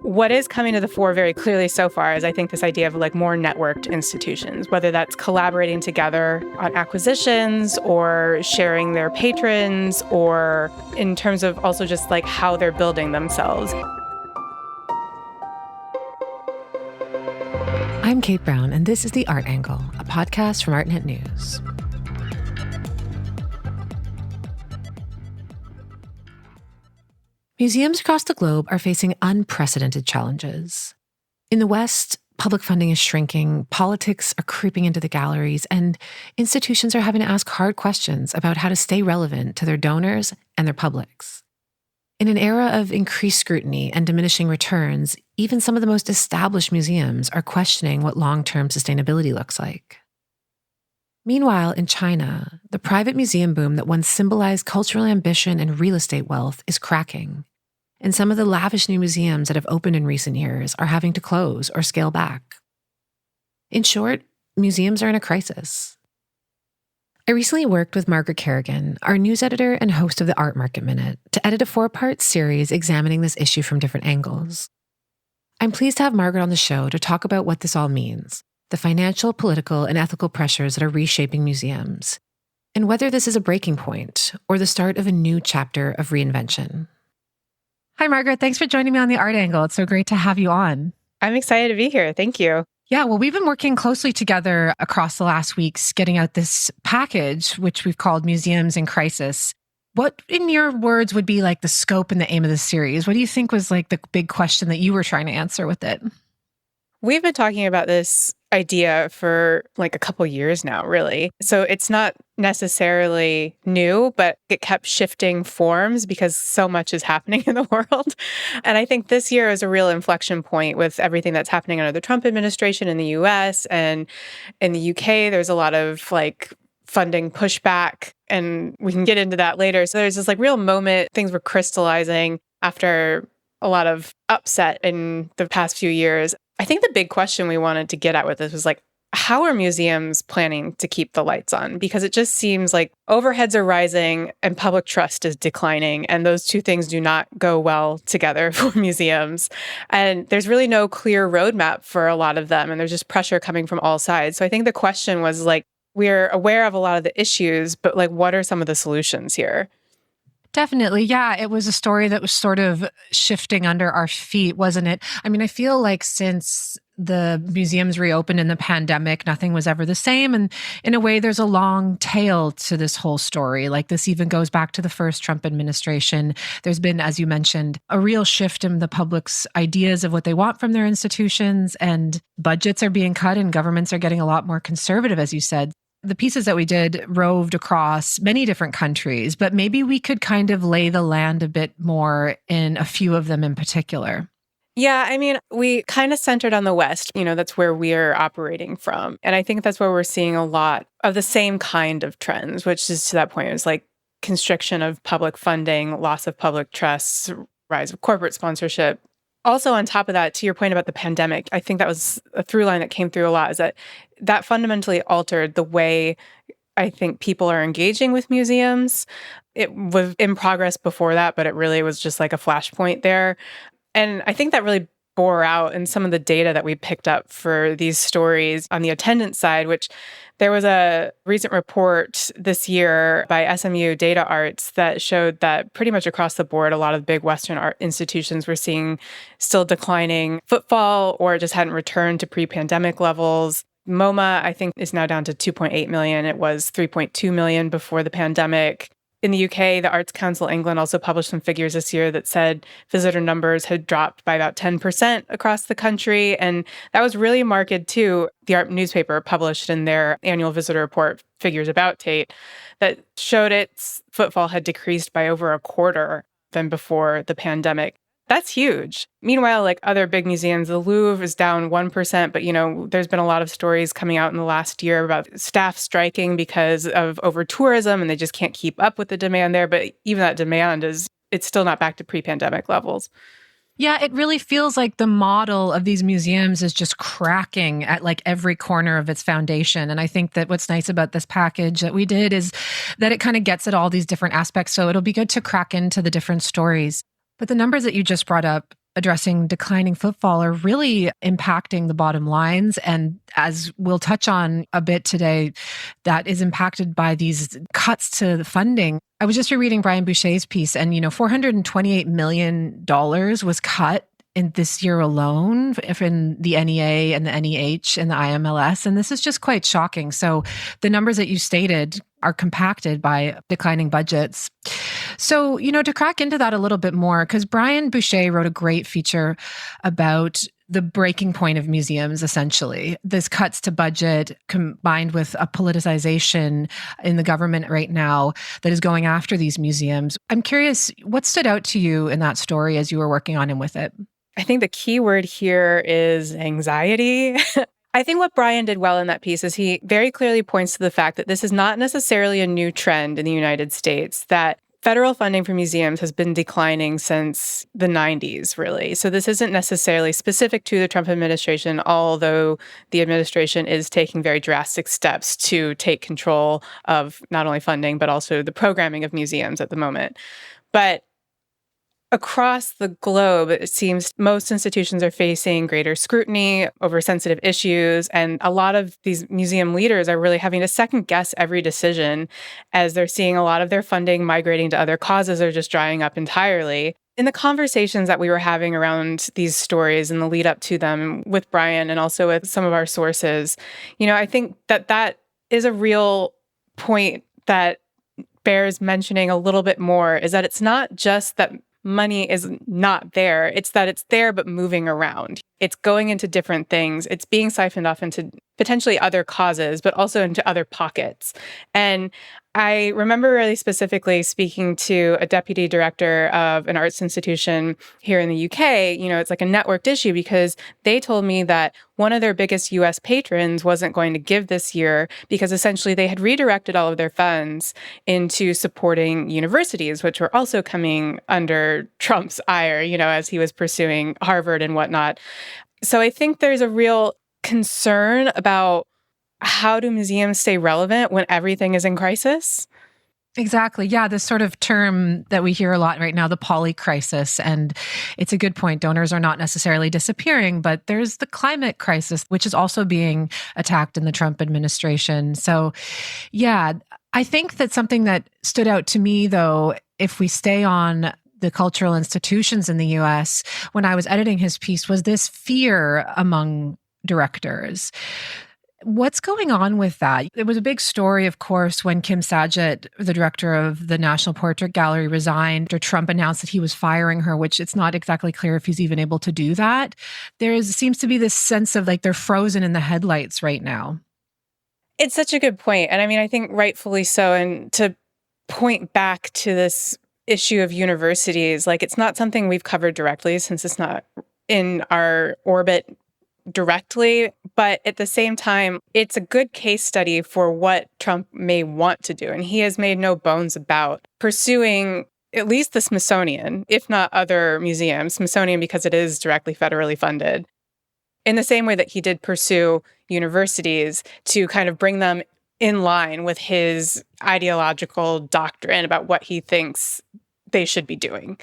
What is coming to the fore very clearly so far is I think this idea of like more networked institutions, whether that's collaborating together on acquisitions or sharing their patrons or in terms of also just like how they're building themselves. I'm Kate Brown, and this is The Art Angle, a podcast from ArtNet News. Museums across the globe are facing unprecedented challenges. In the West, public funding is shrinking, politics are creeping into the galleries, and institutions are having to ask hard questions about how to stay relevant to their donors and their publics. In an era of increased scrutiny and diminishing returns, even some of the most established museums are questioning what long-term sustainability looks like. Meanwhile, in China, the private museum boom that once symbolized cultural ambition and real estate wealth is cracking, and some of the lavish new museums that have opened in recent years are having to close or scale back. In short, museums are in a crisis. I recently worked with Margaret Kerrigan, our news editor and host of the Art Market Minute, to edit a 4-part series examining this issue from different angles. I'm pleased to have Margaret on the show to talk about what this all means, the financial, political, and ethical pressures that are reshaping museums, and whether this is a breaking point or the start of a new chapter of reinvention. Hi, Margaret. Thanks for joining me on The Art Angle. It's so great to have you on. I'm excited to be here. Thank you. Yeah, well, we've been working closely together across the last weeks, getting out this package, which we've called Museums in Crisis. What, in your words, would be like the scope and the aim of this series? What do you think was like the big question that you were trying to answer with it? We've been talking about this idea for like a couple years now, really. So it's not necessarily new, but it kept shifting forms because so much is happening in the world. And I think this year is a real inflection point with everything that's happening under the Trump administration in the US and in the UK. There's a lot of like funding pushback, and we can get into that later. So there's this like real moment, things were crystallizing after a lot of upset in the past few years. I think the big question we wanted to get at with this was like, how are museums planning to keep the lights on? Because it just seems like overheads are rising and public trust is declining. And those two things do not go well together for museums. And there's really no clear roadmap for a lot of them. And there's just pressure coming from all sides. So I think the question was like, we're aware of a lot of the issues, but like, what are some of the solutions here? Definitely. Yeah, it was a story that was sort of shifting under our feet, wasn't it? I mean, I feel like since the museums reopened in the pandemic, nothing was ever the same. And in a way, there's a long tail to this whole story. Like this even goes back to the first Trump administration. There's been, as you mentioned, a real shift in the public's ideas of what they want from their institutions, and budgets are being cut and governments are getting a lot more conservative, as you said. The pieces that we did roved across many different countries, but maybe we could kind of lay the land a bit more in a few of them in particular. Yeah, I mean, we kind of centered on the West. That's where we're operating from. And I think that's where we're seeing a lot of the same kind of trends, which is to that point, it was like constriction of public funding, loss of public trust, rise of corporate sponsorship. Also, on top of that, to your point about the pandemic, I think that was a through line that came through a lot, is that fundamentally altered the way I think people are engaging with museums. It was in progress before that, but it really was just like a flashpoint there. And I think that really bore out in some of the data that we picked up for these stories on the attendance side, which there was a recent report this year by SMU Data Arts that showed that pretty much across the board, a lot of big Western art institutions were seeing still declining footfall or just hadn't returned to pre-pandemic levels. MoMA, I think, is now down to 2.8 million. It was 3.2 million before the pandemic. In the UK, the Arts Council England also published some figures this year that said visitor numbers had dropped by about 10% across the country. And that was really marked too. The Art newspaper published in their annual visitor report figures about Tate that showed its footfall had decreased by over a quarter than before the pandemic. That's huge. Meanwhile, like other big museums, the Louvre is down 1%, but there's been a lot of stories coming out in the last year about staff striking because of over-tourism and they just can't keep up with the demand there. But even that demand it's still not back to pre-pandemic levels. Yeah, it really feels like the model of these museums is just cracking at like every corner of its foundation. And I think that what's nice about this package that we did is that it kind of gets at all these different aspects. So it'll be good to crack into the different stories. But the numbers that you just brought up addressing declining footfall are really impacting the bottom lines. And as we'll touch on a bit today, that is impacted by these cuts to the funding. I was just rereading Brian Boucher's piece, and $428 million was cut in this year alone if in the NEA and the NEH and the IMLS. And this is just quite shocking. So the numbers that you stated are compacted by declining budgets. So, to crack into that a little bit more, because Brian Boucher wrote a great feature about the breaking point of museums, essentially. This cuts to budget combined with a politicization in the government right now that is going after these museums. I'm curious, what stood out to you in that story as you were working on and with it? I think the key word here is anxiety. I think what Brian did well in that piece is he very clearly points to the fact that this is not necessarily a new trend in the United States, that federal funding for museums has been declining since the 90s, really. So this isn't necessarily specific to the Trump administration, although the administration is taking very drastic steps to take control of not only funding, but also the programming of museums at the moment. But across the globe, it seems most institutions are facing greater scrutiny over sensitive issues, and a lot of these museum leaders are really having to second guess every decision as they're seeing a lot of their funding migrating to other causes or just drying up entirely. In the conversations that we were having around these stories and the lead up to them with Brian and also with some of our sources, I think that is a real point that bears mentioning a little bit more, is that it's not just that money is not there. It's that it's there, but moving around. It's going into different things. It's being siphoned off into potentially other causes, but also into other pockets. And I remember really specifically speaking to a deputy director of an arts institution here in the UK. It's like a networked issue because they told me that one of their biggest US patrons wasn't going to give this year because essentially they had redirected all of their funds into supporting universities, which were also coming under Trump's ire, as he was pursuing Harvard and whatnot. So I think there's a real concern about how do museums stay relevant when everything is in crisis? Exactly. Yeah, this sort of term that we hear a lot right now, the poly crisis. And it's a good point. Donors are not necessarily disappearing, but there's the climate crisis, which is also being attacked in the Trump administration. So, yeah, I think that something that stood out to me, though, if we stay on the cultural institutions in the US, when I was editing his piece, was this fear among directors. What's going on with that? It was a big story, of course, when Kim Saget, the director of the National Portrait Gallery, resigned, or Trump announced that he was firing her, which it's not exactly clear if he's even able to do that. There seems to be this sense of like they're frozen in the headlights right now. It's such a good point. And I mean, I think rightfully so. And to point back to this issue of universities, like it's not something we've covered directly since it's not in our orbit directly, but at the same time, it's a good case study for what Trump may want to do. And he has made no bones about pursuing at least the Smithsonian, if not other museums, Smithsonian because it is directly federally funded, in the same way that he did pursue universities to kind of bring them in line with his ideological doctrine about what he thinks they should be doing.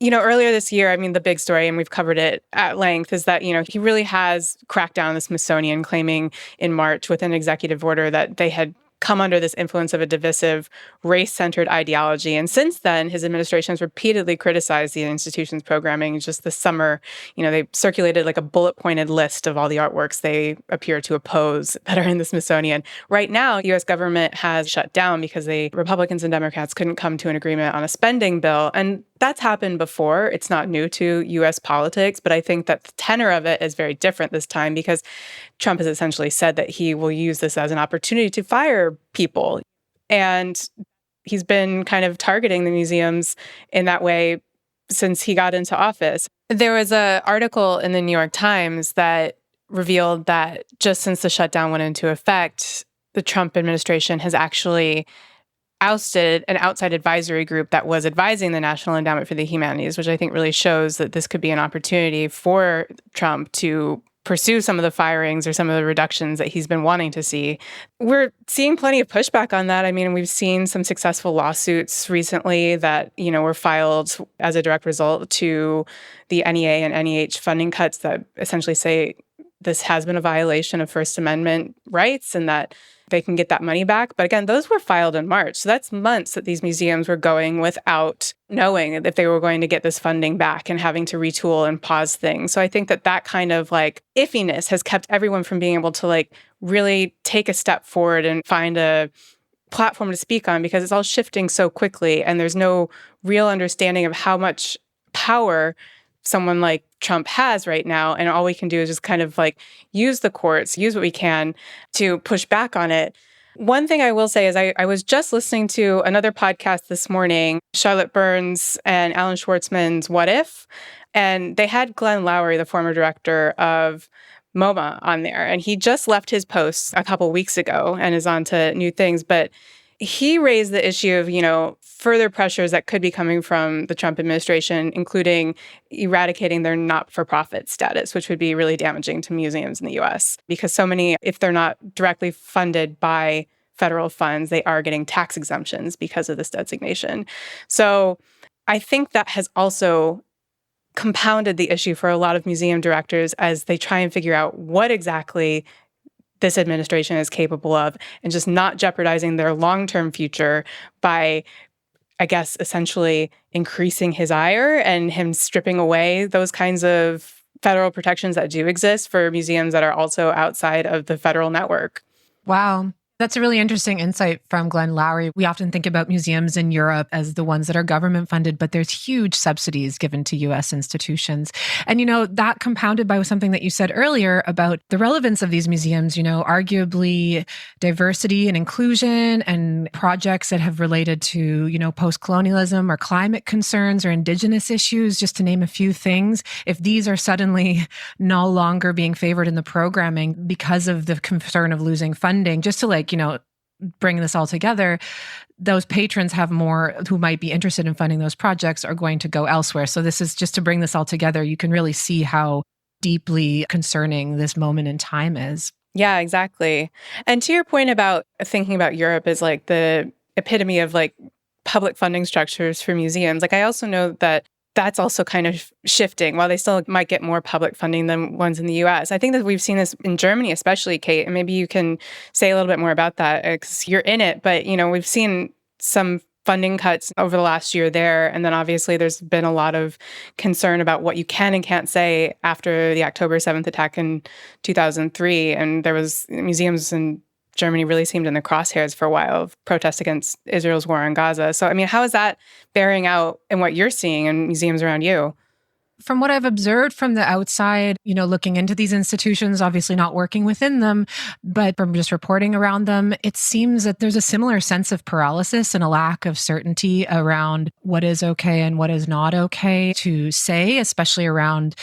Earlier this year, I mean, the big story, and we've covered it at length, is that, he really has cracked down on the Smithsonian, claiming in March with an executive order that they had come under this influence of a divisive, race-centered ideology. And since then, his administration has repeatedly criticized the institution's programming. Just this summer, they circulated like a bullet-pointed list of all the artworks they appear to oppose that are in the Smithsonian. Right now, U.S. government has shut down because Republicans and Democrats couldn't come to an agreement on a spending bill. And that's happened before. It's not new to U.S. politics, but I think that the tenor of it is very different this time because Trump has essentially said that he will use this as an opportunity to fire people. And he's been kind of targeting the museums in that way since he got into office. There was an article in the New York Times that revealed that just since the shutdown went into effect, the Trump administration has actually ousted an outside advisory group that was advising the National Endowment for the Humanities, which I think really shows that this could be an opportunity for Trump to pursue some of the firings or some of the reductions that he's been wanting to see. We're seeing plenty of pushback on that. I mean, we've seen some successful lawsuits recently that, were filed as a direct result to the NEA and NEH funding cuts that essentially say this has been a violation of First Amendment rights and that they can get that money back. But again, those were filed in March. So that's months that these museums were going without knowing if they were going to get this funding back and having to retool and pause things. So I think that kind of iffiness has kept everyone from being able to really take a step forward and find a platform to speak on, because it's all shifting so quickly and there's no real understanding of how much power someone like Trump has right now. And all we can do is just kind of use the courts, use what we can to push back on it. One thing I will say is I was just listening to another podcast this morning, Charlotte Burns and Alan Schwartzman's What If? And they had Glenn Lowry, the former director of MoMA, on there. And he just left his post a couple weeks ago and is on to new things. But he raised the issue of, further pressures that could be coming from the Trump administration, including eradicating their not-for-profit status, which would be really damaging to museums in the U.S. because so many, if they're not directly funded by federal funds, they are getting tax exemptions because of this designation. So I think that has also compounded the issue for a lot of museum directors as they try and figure out what exactly this administration is capable of and just not jeopardizing their long-term future by, I guess, essentially increasing his ire and him stripping away those kinds of federal protections that do exist for museums that are also outside of the federal network. Wow. That's a really interesting insight from Glenn Lowry. We often think about museums in Europe as the ones that are government funded, but there's huge subsidies given to U.S. institutions. And, that compounded by something that you said earlier about the relevance of these museums, arguably diversity and inclusion and projects that have related to, post-colonialism or climate concerns or indigenous issues, just to name a few things. If these are suddenly no longer being favored in the programming because of the concern of losing funding, just to bring this all together, those patrons have more who might be interested in funding those projects are going to go elsewhere. So this is just to bring this all together. You can really see how deeply concerning this moment in time is. Yeah, exactly. And to your point about thinking about Europe as the epitome of public funding structures for museums, I also know that that's also kind of shifting. While they still might get more public funding than ones in the U.S., I think that we've seen this in Germany, especially, Kate, and maybe you can say a little bit more about that because you're in it. But, we've seen some funding cuts over the last year there. And then obviously there's been a lot of concern about what you can and can't say after the October 7th attack in 2003. And there was museums in Germany really seemed in the crosshairs for a while of protests against Israel's war on Gaza. So, how is that bearing out in what you're seeing in museums around you? From what I've observed from the outside, looking into these institutions, obviously not working within them, but from just reporting around them, it seems that there's a similar sense of paralysis and a lack of certainty around what is okay and what is not okay to say, especially around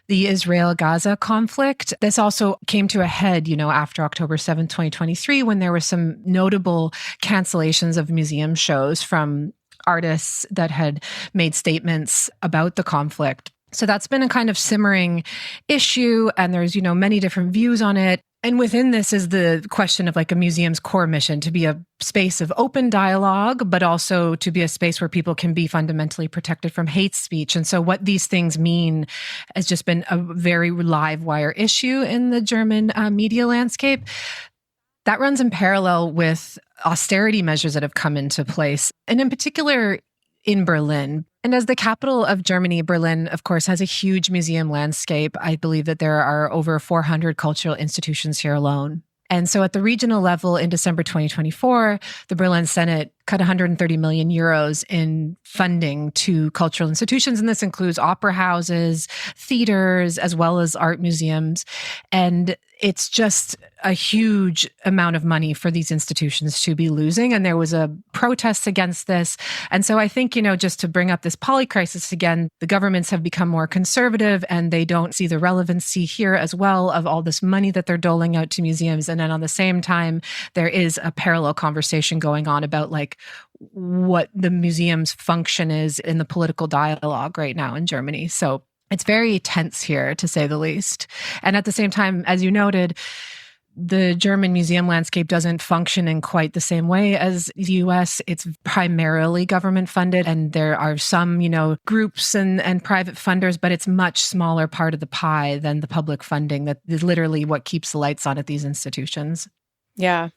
the Israel-Gaza conflict. This also came to a head, after October 7th, 2023, when there were some notable cancellations of museum shows from artists that had made statements about the conflict. So that's been a kind of simmering issue, and there's, many different views on it. And within this is the question of a museum's core mission to be a space of open dialogue, but also to be a space where people can be fundamentally protected from hate speech. And so what these things mean has just been a very live wire issue in the German media landscape. That runs in parallel with austerity measures that have come into place, and in particular in Berlin. And as the capital of Germany, Berlin, of course, has a huge museum landscape. I believe that there are over 400 cultural institutions here alone. And so at the regional level in December 2024, the Berlin Senate cut 130 million euros in funding to cultural institutions. And this includes opera houses, theaters, as well as art museums. And it's just a huge amount of money for these institutions to be losing. And there was a protest against this. And so I think, just to bring up this poly crisis again, the governments have become more conservative and they don't see the relevancy here as well of all this money that they're doling out to museums. And then on the same time, there is a parallel conversation going on about like what the museum's function is in the political dialogue right now in Germany. So it's very tense here, to say the least. And at the same time, as you noted, the German museum landscape doesn't function in quite the same way as the US. It's primarily government funded, and there are some, groups and private funders, but it's much smaller part of the pie than the public funding that is literally what keeps the lights on at these institutions. Yeah.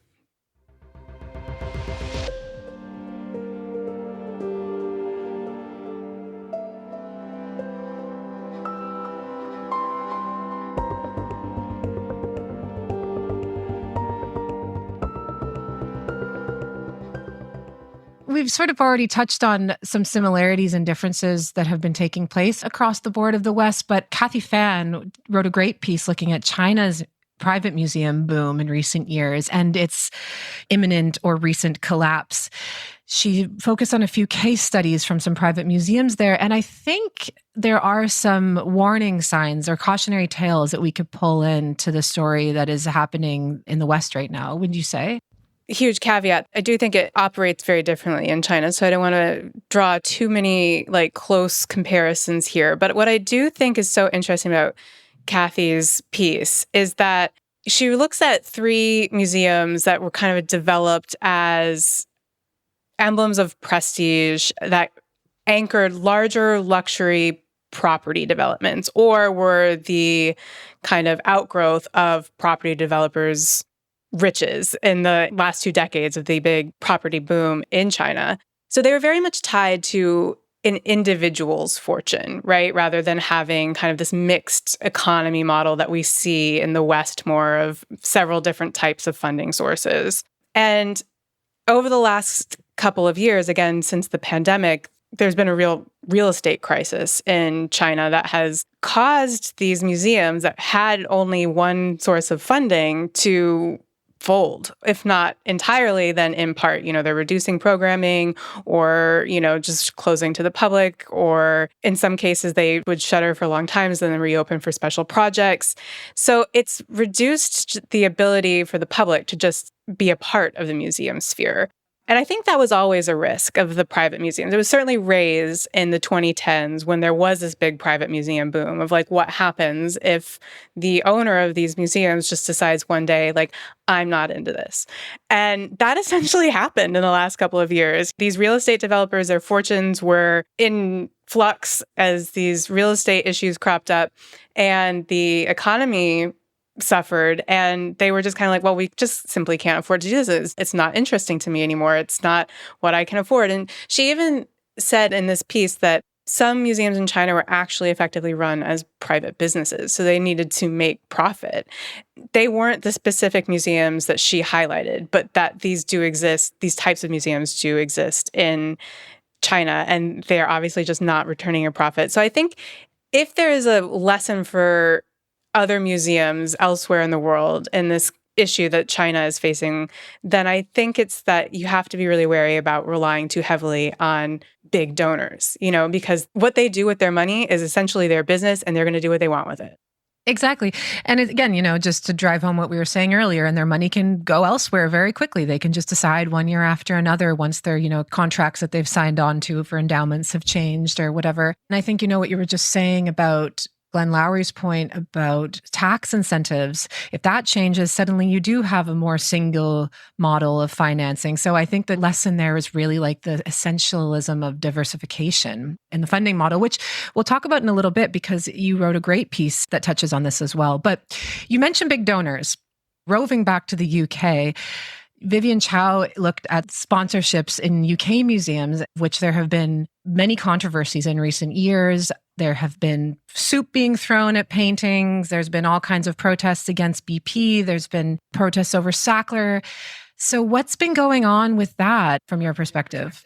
We've sort of already touched on some similarities and differences that have been taking place across the board of the West, but Kathy Fan wrote a great piece looking at China's private museum boom in recent years and its imminent or recent collapse. She focused on a few case studies from some private museums there, and I think there are some warning signs or cautionary tales that we could pull into the story that is happening in the West right now, would you say? Huge caveat. I do think it operates very differently in China, so I don't want to draw too many close comparisons here. But what I do think is so interesting about Kathy's piece is that she looks at 3 museums that were kind of developed as emblems of prestige that anchored larger luxury property developments or were the kind of outgrowth of property developers' riches in the last 2 decades of the big property boom in China. So they were very much tied to an individual's fortune, right? Rather than having kind of this mixed economy model that we see in the West more of several different types of funding sources. And over the last couple of years, again, since the pandemic, there's been a real estate crisis in China that has caused these museums that had only one source of funding to fold, if not entirely, then in part, they're reducing programming or, just closing to the public, or in some cases they would shutter for long times and then reopen for special projects. So it's reduced the ability for the public to just be a part of the museum sphere. And I think that was always a risk of the private museums. It was certainly raised in the 2010s when there was this big private museum boom of what happens if the owner of these museums just decides one day, I'm not into this. And that essentially happened in the last couple of years. These real estate developers, their fortunes were in flux as these real estate issues cropped up and the economy suffered, and they were just kind of well, we just simply can't afford to do this. It's not interesting to me anymore. It's not what I can afford. And she even said in this piece that some museums in China were actually effectively run as private businesses, so they needed to make profit. They weren't the specific museums that she highlighted, but that these do exist, these types of museums do exist in China, and they're obviously just not returning a profit. So I think if there is a lesson for other museums elsewhere in the world in this issue that China is facing, then I think it's that you have to be really wary about relying too heavily on big donors, because what they do with their money is essentially their business and they're going to do what they want with it. Exactly. And again, just to drive home what we were saying earlier, and their money can go elsewhere very quickly. They can just decide one year after another once their, contracts that they've signed on to for endowments have changed or whatever. And I think, what you were just saying about Glenn Lowry's point about tax incentives, if that changes, suddenly you do have a more single model of financing. So I think the lesson there is really the essentialism of diversification in the funding model, which we'll talk about in a little bit because you wrote a great piece that touches on this as well. But you mentioned big donors. Roving back to the UK, Vivian Chow looked at sponsorships in UK museums, which there have been many controversies in recent years. There have been soup being thrown at paintings. There's been all kinds of protests against BP. There's been protests over Sackler. So what's been going on with that from your perspective?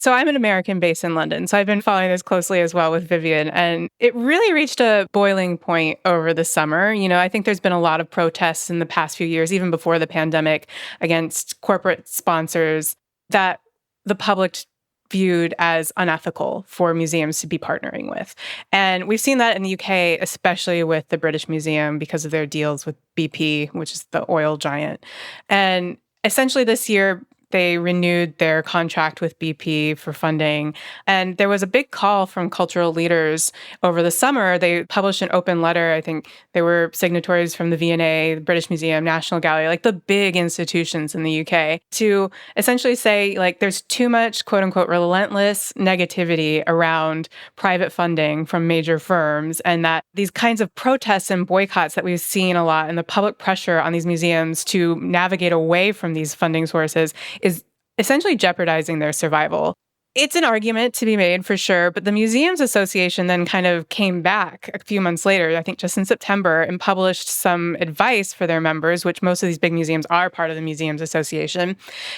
So I'm an American based in London. So I've been following this closely as well with Vivian. And it really reached a boiling point over the summer. I think there's been a lot of protests in the past few years, even before the pandemic, against corporate sponsors that the public viewed as unethical for museums to be partnering with. And we've seen that in the UK, especially with the British Museum because of their deals with BP, which is the oil giant. And essentially this year, they renewed their contract with BP for funding. And there was a big call from cultural leaders over the summer. They published an open letter. I think they were signatories from the V&A, the British Museum, National Gallery, like the big institutions in the UK, to essentially say, like, there's too much, quote unquote, relentless negativity around private funding from major firms. And that these kinds of protests and boycotts that we've seen a lot and the public pressure on these museums to navigate away from these funding sources is essentially jeopardizing their survival. It's an argument to be made for sure, but the Museums Association then kind of came back a few months later, I think just in September, and published some advice for their members, which most of these big museums are part of the Museums Association.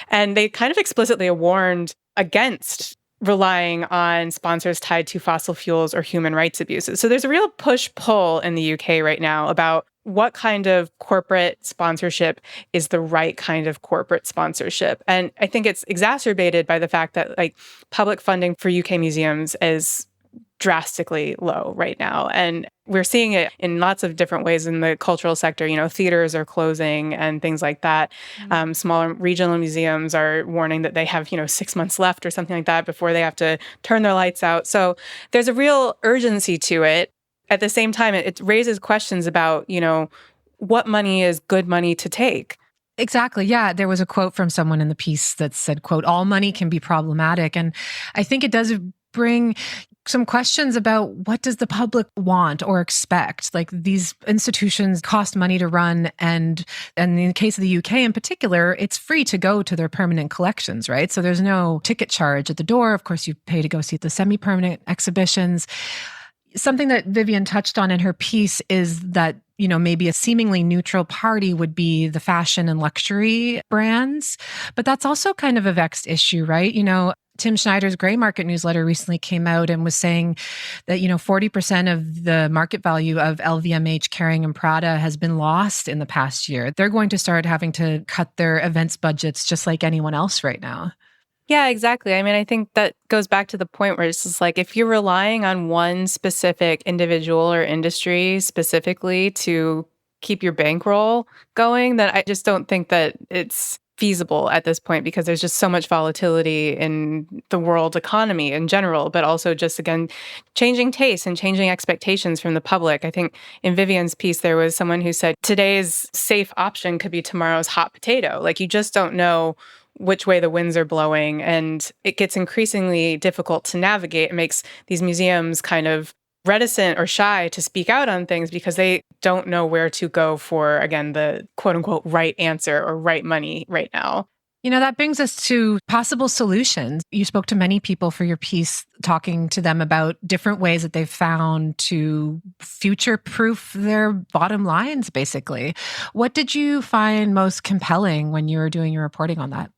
And they kind of explicitly warned against relying on sponsors tied to fossil fuels or human rights abuses. So there's a real push-pull in the UK right now about what kind of corporate sponsorship is the right kind of corporate sponsorship. And I think it's exacerbated by the fact that public funding for UK museums is drastically low right now. And we're seeing it in lots of different ways in the cultural sector. Theaters are closing and things like that. Smaller regional museums are warning that they have, 6 months left or something like that before they have to turn their lights out. So there's a real urgency to it. At the same time, it raises questions about, what money is good money to take. Exactly. Yeah. There was a quote from someone in the piece that said, quote, all money can be problematic. And I think it does bring some questions about what does the public want or expect? Like, these institutions cost money to run. And in the case of the UK in particular, it's free to go to their permanent collections, right? So there's no ticket charge at the door. Of course, you pay to go see the semi-permanent exhibitions. Something that Vivian touched on in her piece is that, maybe a seemingly neutral party would be the fashion and luxury brands. But that's also kind of a vexed issue, right? Tim Schneider's Grey Market newsletter recently came out and was saying that, 40% of the market value of LVMH, Kering, and Prada has been lost in the past year. They're going to start having to cut their events budgets just like anyone else right now. Yeah, exactly. I mean, I think that goes back to the point where it's just like, if you're relying on one specific individual or industry specifically to keep your bankroll going, then I just don't think that it's feasible at this point, because there's just so much volatility in the world economy in general, but also just, again, changing tastes and changing expectations from the public. I think in Vivian's piece, there was someone who said today's safe option could be tomorrow's hot potato. Like, you just don't know which way the winds are blowing, and it gets increasingly difficult to navigate. It makes these museums kind of reticent or shy to speak out on things because they don't know where to go for, again, the quote unquote right answer or right money right now. That brings us to possible solutions. You spoke to many people for your piece, talking to them about different ways that they've found to future-proof their bottom lines, basically. What did you find most compelling when you were doing your reporting on that?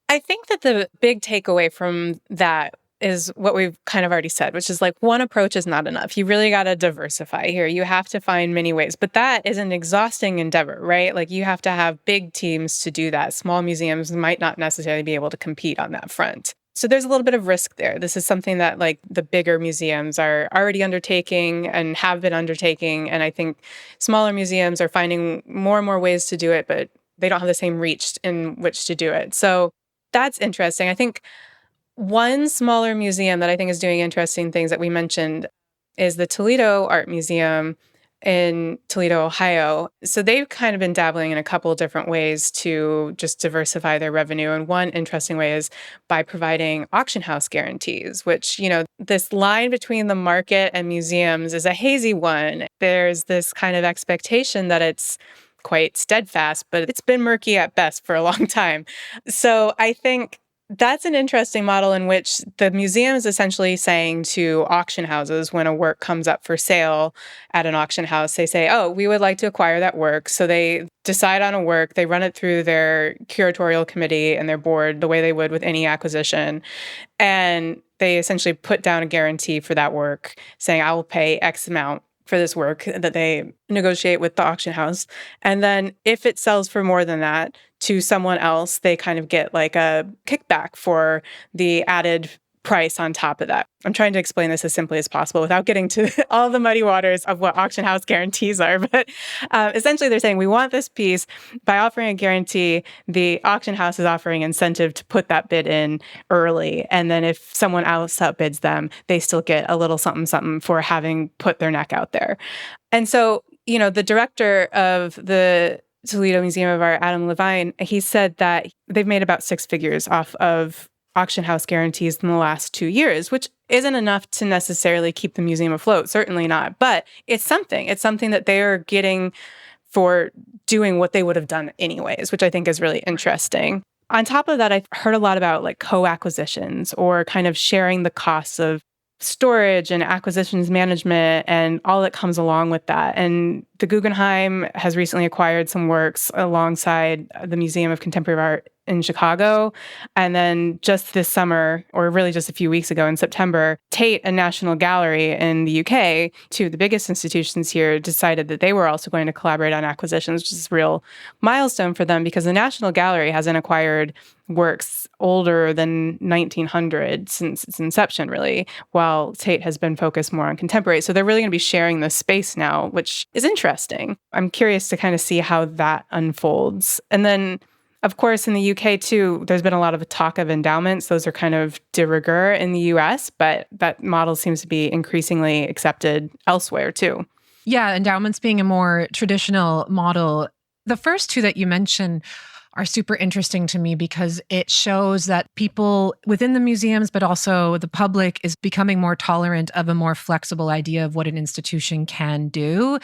I think that the big takeaway from that is what we've kind of already said, which is like, one approach is not enough. You really got to diversify here. You have to find many ways, but that is an exhausting endeavor, right? Like, you have to have big teams to do that. Small museums might not necessarily be able to compete on that front. So there's a little bit of risk there. This is something that the bigger museums are already undertaking and have been undertaking. And I think smaller museums are finding more and more ways to do it, but they don't have the same reach in which to do it. So that's interesting. I think one smaller museum that I think is doing interesting things that we mentioned is the Toledo Art Museum in Toledo, Ohio. So they've kind of been dabbling in a couple of different ways to just diversify their revenue. And one interesting way is by providing auction house guarantees, which, this line between the market and museums is a hazy one. There's this kind of expectation that it's quite steadfast, but it's been murky at best for a long time. So I think That's an interesting model in which the museum is essentially saying to auction houses when a work comes up for sale at an auction house, they say, oh, we would like to acquire that work. So they decide on a work, they run it through their curatorial committee and their board the way they would with any acquisition. And they essentially put down a guarantee for that work, saying, I will pay X amount for this work that they negotiate with the auction house. And then if it sells for more than that to someone else, they kind of get like a kickback for the added price on top of that. I'm trying to explain this as simply as possible without getting to all the muddy waters of what auction house guarantees are. But essentially, they're saying we want this piece. By offering a guarantee, the auction house is offering incentive to put that bid in early. And then if someone else outbids them, they still get a little something, something for having put their neck out there. And so, the director of the Toledo Museum of Art, Adam Levine, he said that they've made about six figures off of auction house guarantees in the last 2 years, which isn't enough to necessarily keep the museum afloat, certainly not. But it's something. It's something that they are getting for doing what they would have done anyways, which I think is really interesting. On top of that, I've heard a lot about like co-acquisitions or kind of sharing the costs of storage and acquisitions management and all that comes along with that. And the Guggenheim has recently acquired some works alongside the Museum of Contemporary Art in Chicago. And then just this summer, or really just a few weeks ago in September, Tate and National Gallery in the UK, two of the biggest institutions here, decided that they were also going to collaborate on acquisitions, which is a real milestone for them because the National Gallery hasn't acquired works older than 1900 since its inception, really, while Tate has been focused more on contemporary. So they're really going to be sharing this space now, which is interesting. I'm curious to kind of see how that unfolds. And then of course, in the UK, too, there's been a lot of talk of endowments. Those are kind of de rigueur in the US, but that model seems to be increasingly accepted elsewhere, too. Yeah, endowments being a more traditional model. The first two that you mentioned are super interesting to me because it shows that people within the museums, but also the public, is becoming more tolerant of a more flexible idea of what an institution can do.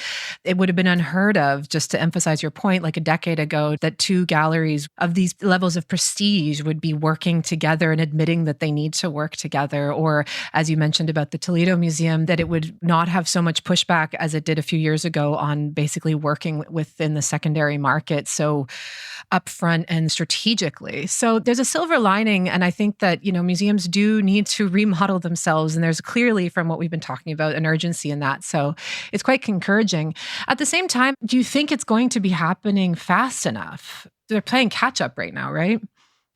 It would have been unheard of, just to emphasize your point, like a decade ago, that two galleries of these levels of prestige would be working together and admitting that they need to work together. Or, as you mentioned about the Toledo Museum, that it would not have so much pushback as it did a few years ago on basically working within the secondary market. So upfront and strategically. So there's a silver lining. And I think that, museums do need to remodel themselves. And there's clearly, from what we've been talking about, an urgency in that. So it's quite encouraging. At the same time, do you think it's going to be happening fast enough? They're playing catch up right now, right?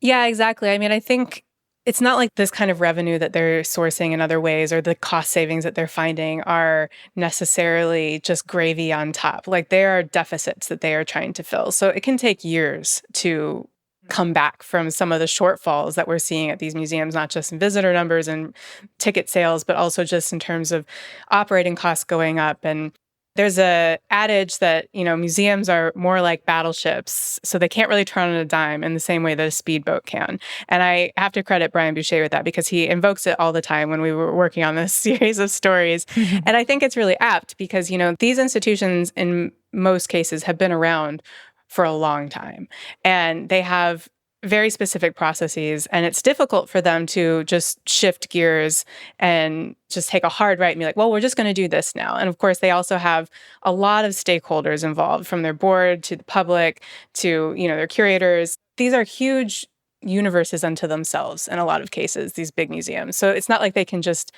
Yeah, exactly. I mean, I think it's not like this kind of revenue that they're sourcing in other ways or the cost savings that they're finding are necessarily just gravy on top. Like there are deficits that they are trying to fill. So it can take years to come back from some of the shortfalls that we're seeing at these museums, not just in visitor numbers and ticket sales, but also just in terms of operating costs going up. And there's a adage that, museums are more like battleships, so they can't really turn on a dime in the same way that a speedboat can. And I have to credit Brian Boucher with that because he invokes it all the time when we were working on this series of stories. And I think it's really apt because, these institutions in most cases have been around for a long time and they have very specific processes, and it's difficult for them to just shift gears and just take a hard right and be like, well, we're just going to do this now. And of course, they also have a lot of stakeholders involved, from their board to the public to, their curators. These are huge universes unto themselves in a lot of cases, these big museums. So it's not like they can just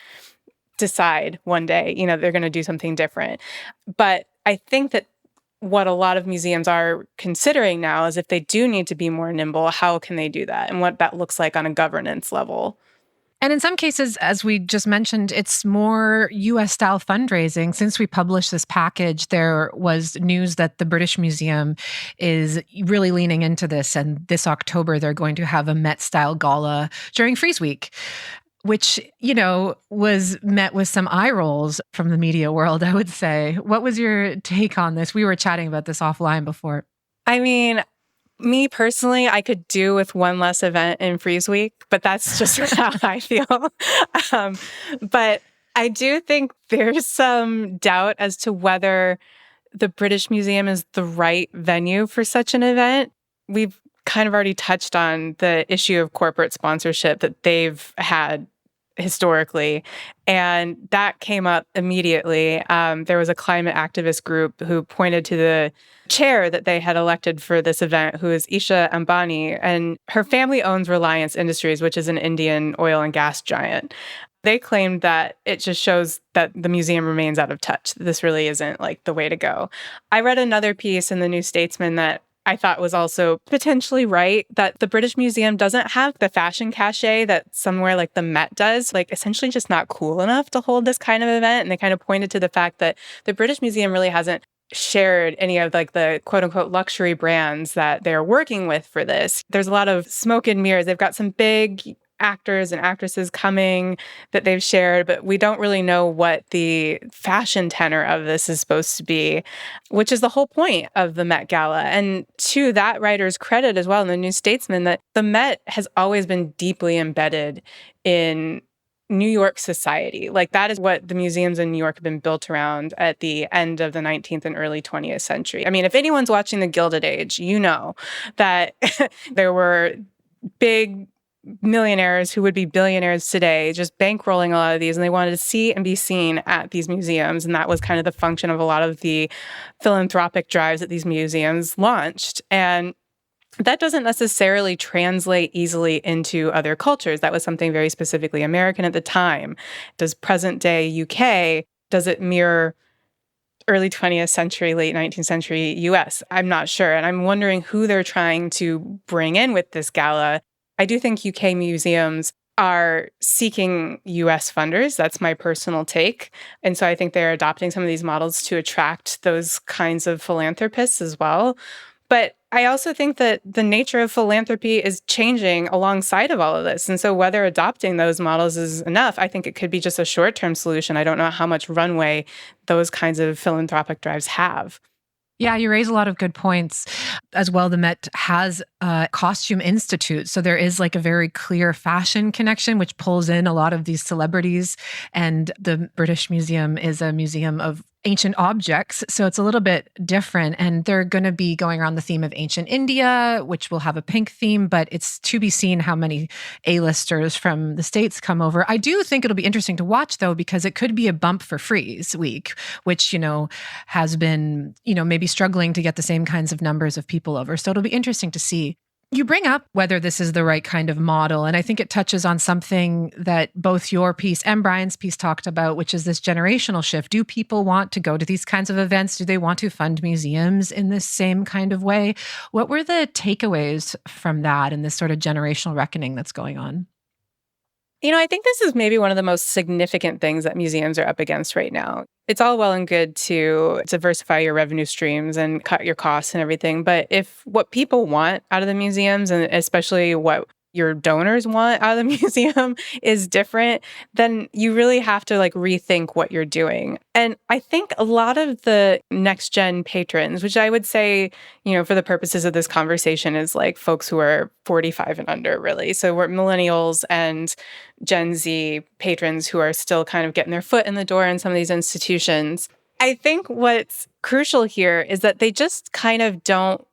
decide one day, they're going to do something different. But I think that what a lot of museums are considering now is if they do need to be more nimble, how can they do that and what that looks like on a governance level. And in some cases, as we just mentioned, it's more US-style fundraising. Since we published this package, there was news that the British Museum is really leaning into this. And this October, they're going to have a Met-style gala during Frieze Week, which, was met with some eye rolls from the media world, I would say. What was your take on this? We were chatting about this offline before. I mean, me personally, I could do with one less event in Frieze Week, but that's just how I feel. But I do think there's some doubt as to whether the British Museum is the right venue for such an event. We've kind of already touched on the issue of corporate sponsorship that they've had historically. And that came up immediately. There was a climate activist group who pointed to the chair that they had elected for this event, who is Isha Ambani, and her family owns Reliance Industries, which is an Indian oil and gas giant. They claimed that it just shows that the museum remains out of touch. This really isn't like the way to go. I read another piece in the New Statesman that I thought was also potentially right, that the British Museum doesn't have the fashion cachet that somewhere like the Met does, like essentially just not cool enough to hold this kind of event. And they kind of pointed to the fact that the British Museum really hasn't shared any of like the quote unquote luxury brands that they're working with for this. There's a lot of smoke and mirrors. They've got some big actors and actresses coming that they've shared, but we don't really know what the fashion tenor of this is supposed to be, which is the whole point of the Met Gala. And to that writer's credit as well in the New Statesman, that the Met has always been deeply embedded in New York society. Like that is what the museums in New York have been built around at the end of the 19th and early 20th century. I mean, if anyone's watching the Gilded Age, you know that there were big millionaires who would be billionaires today just bankrolling a lot of these, and they wanted to see and be seen at these museums. And that was kind of the function of a lot of the philanthropic drives that these museums launched. And that doesn't necessarily translate easily into other cultures. That was something very specifically American at the time. Does present day UK, does it mirror early 20th century, late 19th century US? I'm not sure. And I'm wondering who they're trying to bring in with this gala. I do think UK museums are seeking US funders. That's my personal take. And so I think they're adopting some of these models to attract those kinds of philanthropists as well. But I also think that the nature of philanthropy is changing alongside of all of this. And so whether adopting those models is enough, I think it could be just a short-term solution. I don't know how much runway those kinds of philanthropic drives have. Yeah, you raise a lot of good points. As well, the Met has a costume institute. So there is like a very clear fashion connection, which pulls in a lot of these celebrities. And the British Museum is a museum of ancient objects. So it's a little bit different. And they're going to be going around the theme of ancient India, which will have a pink theme, but it's to be seen how many A-listers from the States come over. I do think it'll be interesting to watch, though, because it could be a bump for Frieze Week, which, has been, maybe struggling to get the same kinds of numbers of people over. So it'll be interesting to see. You bring up whether this is the right kind of model, and I think it touches on something that both your piece and Brian's piece talked about, which is this generational shift. Do people want to go to these kinds of events? Do they want to fund museums in this same kind of way? What were the takeaways from that and this sort of generational reckoning that's going on? I think this is maybe one of the most significant things that museums are up against right now. It's all well and good to diversify your revenue streams and cut your costs and everything. But if what people want out of the museums, and especially what your donors want out of the museum, is different, then you really have to rethink what you're doing. And I think a lot of the next gen patrons, which I would say, for the purposes of this conversation, is folks who are 45 and under, really. So we're millennials and Gen Z patrons who are still kind of getting their foot in the door in some of these institutions. I think what's crucial here is that they just kind of don't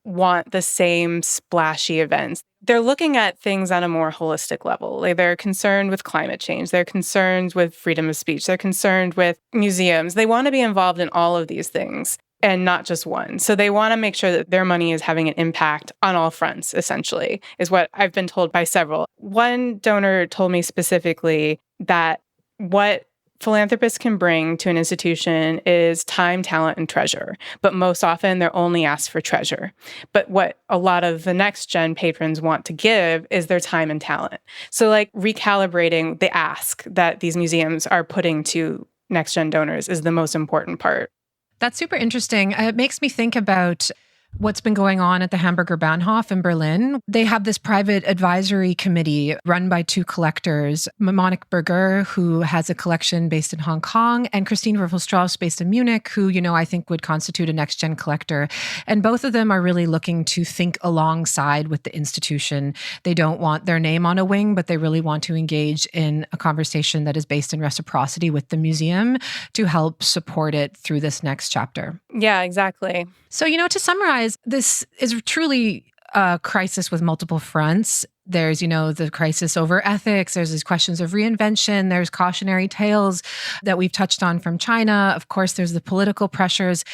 want the same splashy events. They're looking at things on a more holistic level. They're concerned with climate change. They're concerned with freedom of speech. They're concerned with museums. They want to be involved in all of these things and not just one. So they want to make sure that their money is having an impact on all fronts, essentially, is what I've been told by several. One donor told me specifically that what philanthropists can bring to an institution is time, talent, and treasure. But most often, they're only asked for treasure. But what a lot of the next gen patrons want to give is their time and talent. So recalibrating the ask that these museums are putting to next gen donors is the most important part. That's super interesting. It makes me think about what's been going on at the Hamburger Bahnhof in Berlin. They have this private advisory committee run by two collectors, Monique Berger, who has a collection based in Hong Kong, and Christine Würfel-Strauss, based in Munich, who, I think would constitute a next-gen collector. And both of them are really looking to think alongside with the institution. They don't want their name on a wing, but they really want to engage in a conversation that is based in reciprocity with the museum to help support it through this next chapter. Yeah, exactly. So, to summarize, this is truly a crisis with multiple fronts. There's, the crisis over ethics. There's these questions of reinvention. There's cautionary tales that we've touched on from China. Of course, there's the political pressures.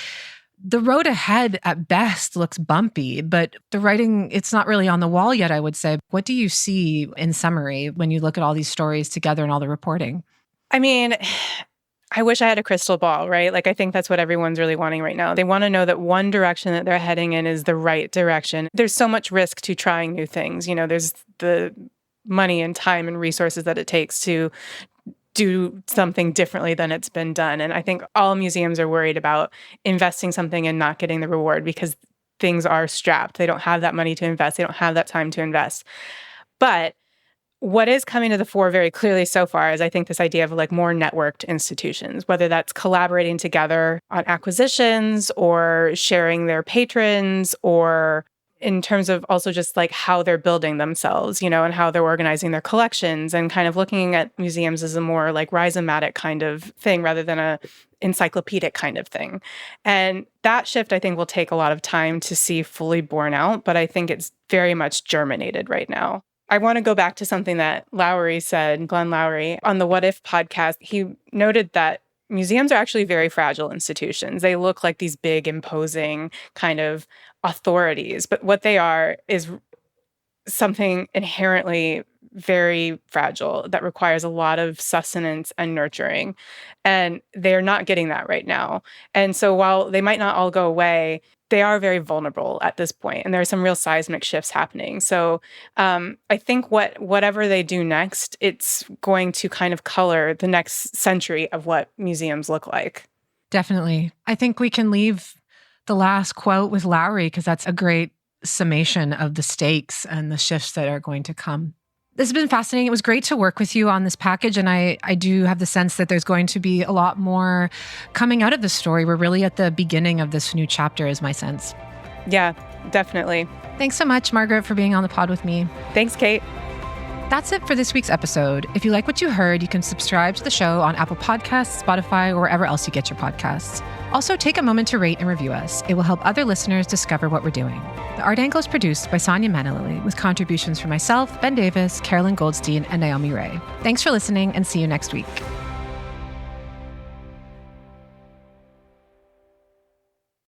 The road ahead at best looks bumpy, but the writing, it's not really on the wall yet, I would say. What do you see in summary when you look at all these stories together and all the reporting? I mean, I wish I had a crystal ball, right? Like, I think that's what everyone's really wanting right now. They want to know that one direction that they're heading in is the right direction. There's so much risk to trying new things. There's the money and time and resources that it takes to do something differently than it's been done. And I think all museums are worried about investing something and not getting the reward because things are strapped. They don't have that money to invest. They don't have that time to invest. But what is coming to the fore very clearly so far is I think this idea of more networked institutions, whether that's collaborating together on acquisitions or sharing their patrons, or in terms of also just how they're building themselves, and how they're organizing their collections, and kind of looking at museums as a more rhizomatic kind of thing rather than a encyclopedic kind of thing. And that shift, I think, will take a lot of time to see fully borne out, but I think it's very much germinated right now. I want to go back to something that Lowry said, Glenn Lowry, on the What If podcast. He noted that museums are actually very fragile institutions. They look like these big, imposing kind of authorities, but what they are is something inherently very fragile that requires a lot of sustenance and nurturing. And they're not getting that right now. And so while they might not all go away, they are very vulnerable at this point, and there are some real seismic shifts happening. So I think whatever they do next, it's going to kind of color the next century of what museums look like. Definitely. I think we can leave the last quote with Lowry because that's a great summation of the stakes and the shifts that are going to come. This has been fascinating. It was great to work with you on this package, and I do have the sense that there's going to be a lot more coming out of this story. We're really at the beginning of this new chapter, is my sense. Yeah, definitely. Thanks so much, Margaret, for being on the pod with me. Thanks, Kate. That's it for this week's episode. If you like what you heard, you can subscribe to the show on Apple Podcasts, Spotify, or wherever else you get your podcasts. Also, take a moment to rate and review us. It will help other listeners discover what we're doing. The Art Angle is produced by Sonia Manalili, with contributions from myself, Ben Davis, Carolyn Goldstein, and Naomi Ray. Thanks for listening, and see you next week.